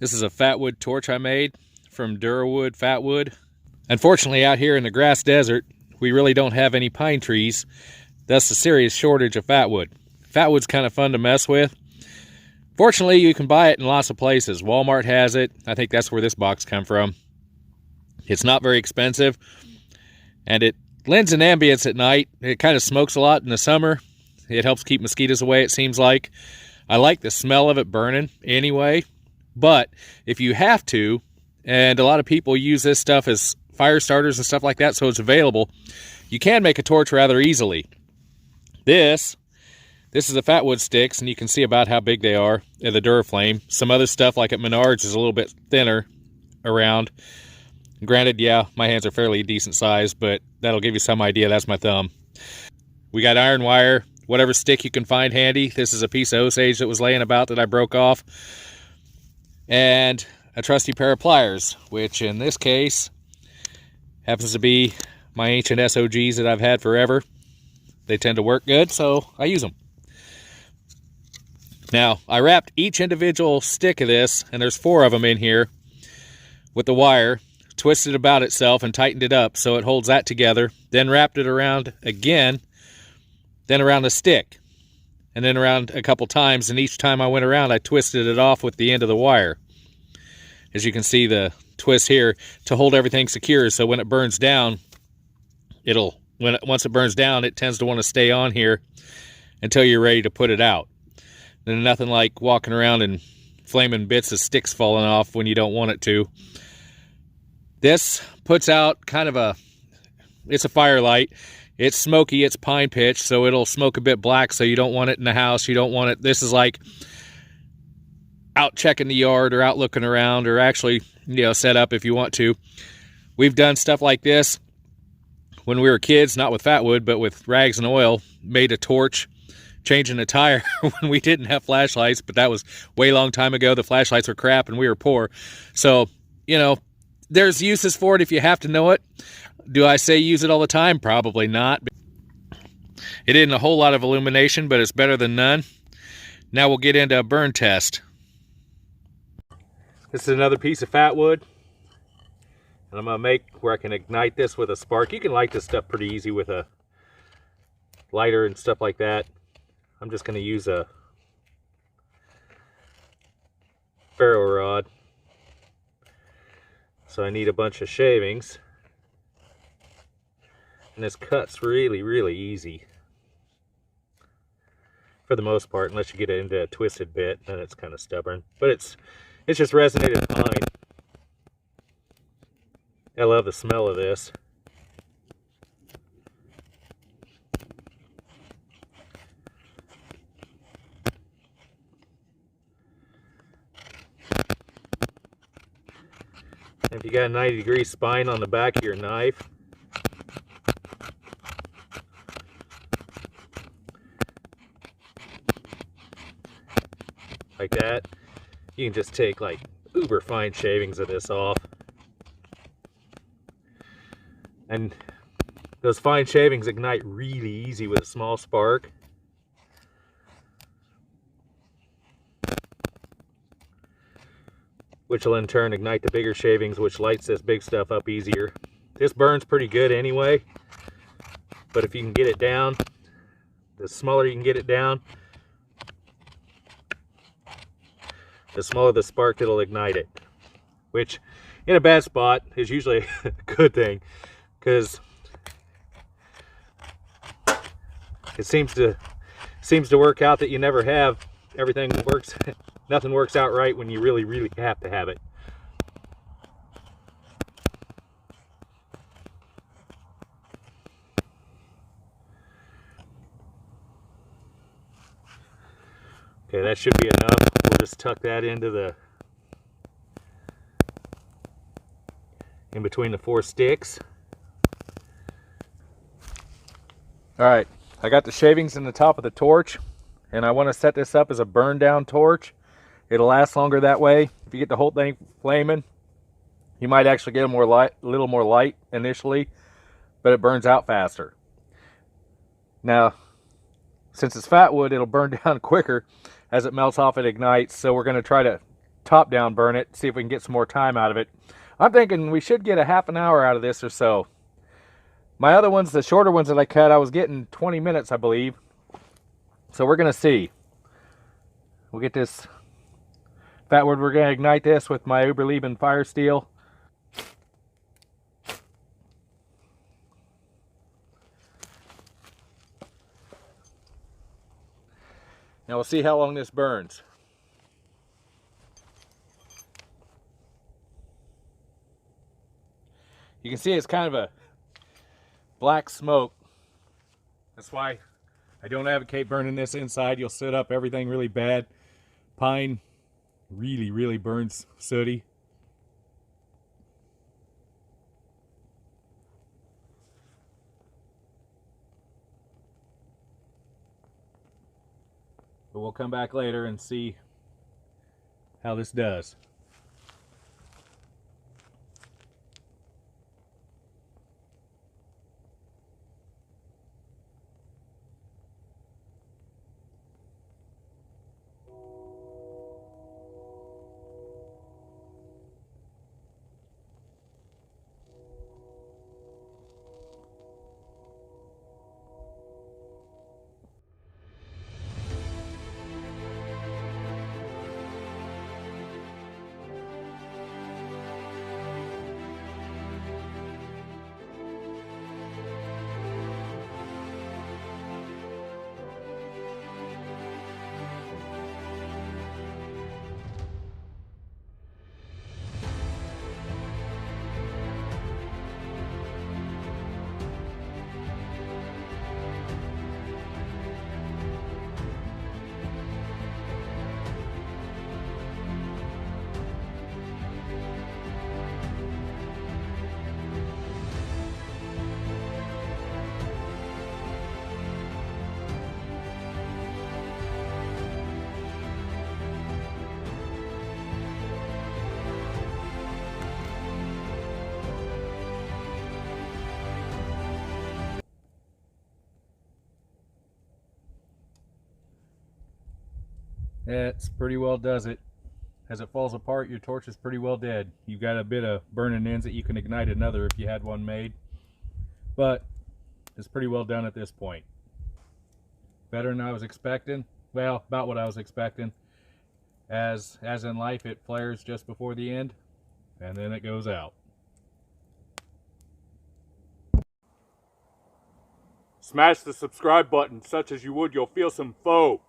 This is a Fatwood torch I made from Durawood Fatwood. Unfortunately, out here in the grass desert, we really don't have any pine trees, thus a serious shortage of Fatwood. Fatwood's kind of fun to mess with. Fortunately, you can buy it in lots of places. Walmart has it. I think that's where this box come from. It's not very expensive, and it lends an ambience at night. It kind of smokes a lot in the summer. It helps keep mosquitoes away, it seems like. I like the smell of it burning anyway, but if you have to, and a lot of people use this stuff as fire starters and stuff like that, so it's available, you can make a torch rather easily. This is the Fatwood sticks, and you can see about how big they are in the Duraflame. Some other stuff like at Menards is a little bit thinner around. Granted, yeah, my hands are fairly decent size, but that'll give you some idea. That's my thumb. We got iron wire, whatever stick you can find handy. This is a piece of Osage that was laying about that I broke off. And a trusty pair of pliers, which in this case happens to be my ancient SOGs that I've had forever. They tend to work good, so I use them. Now, I wrapped each individual stick of this, and there's 4 of them in here, with the wire, twisted about itself and tightened it up so it holds that together, then wrapped it around again, then around the stick, and then around a couple times, and each time I went around I twisted it off with the end of the wire. As you can see, the twist here to hold everything secure, so when it burns down, once it burns down, it tends to want to stay on here until you're ready to put it out. Then nothing like walking around and flaming bits of sticks falling off when you don't want it to. This puts out kind of it's a firelight. It's smoky, it's pine pitch, so it'll smoke a bit black, so you don't want it in the house. You don't want it, this is like out checking the yard or out looking around, or actually, set up if you want to. We've done stuff like this when we were kids, not with Fatwood, but with rags and oil, made a torch, changing a tire when we didn't have flashlights, but that was way long time ago. The flashlights were crap and we were poor. So, there's uses for it if you have to know it. Do I say use it all the time? Probably not. It isn't a whole lot of illumination, but it's better than none. Now we'll get into a burn test. This is another piece of Fatwood. And I'm going to make where I can ignite this with a spark. You can light this stuff pretty easy with a lighter and stuff like that. I'm just going to use a ferro rod. So I need a bunch of shavings. And this cuts really, really easy. For the most part, unless you get it into a twisted bit, then it's kind of stubborn. But it's just resonated fine. I love the smell of this. If you got a 90-degree spine on the back of your knife, like that, you can just take like uber fine shavings of this off. And those fine shavings ignite really easy with a small spark. Which will in turn ignite the bigger shavings, which lights this big stuff up easier. This burns pretty good anyway, but if you can get it down, the smaller you can get it down, the smaller the spark it'll ignite it. Which, in a bad spot, is usually a good thing, because it seems to work out that you never have everything works. Nothing works out right when you really, really have to have it. Okay, that should be enough. We'll just tuck that into in between the 4 sticks. All right, I got the shavings in the top of the torch, and I want to set this up as a burn down torch. It'll last longer that way. If you get the whole thing flaming, you might actually get a little more light initially, but it burns out faster. Now, since it's Fatwood, it'll burn down quicker as it melts off and ignites, so we're going to try to top down burn it, see if we can get some more time out of it. I'm thinking we should get a half an hour out of this or so. My other ones, the shorter ones that I cut, I was getting 20 minutes, I believe. So we're gonna see. We'll get this Fatwood, we're gonna ignite this with my Uberleben fire steel. Now we'll see how long this burns. You can see it's kind of a black smoke. That's why I don't advocate burning this inside. You'll soot up everything really bad. Pine really burns sooty. But we'll come back later and see how this does. It's pretty well does it. As it falls apart, your torch is pretty well dead. You've got a bit of burning ends that you can ignite another if you had one made. But it's pretty well done at this point. Better than I was expecting. Well, about what I was expecting. As in life, it flares just before the end, and then it goes out. Smash the subscribe button, such as you would, you'll feel some foe.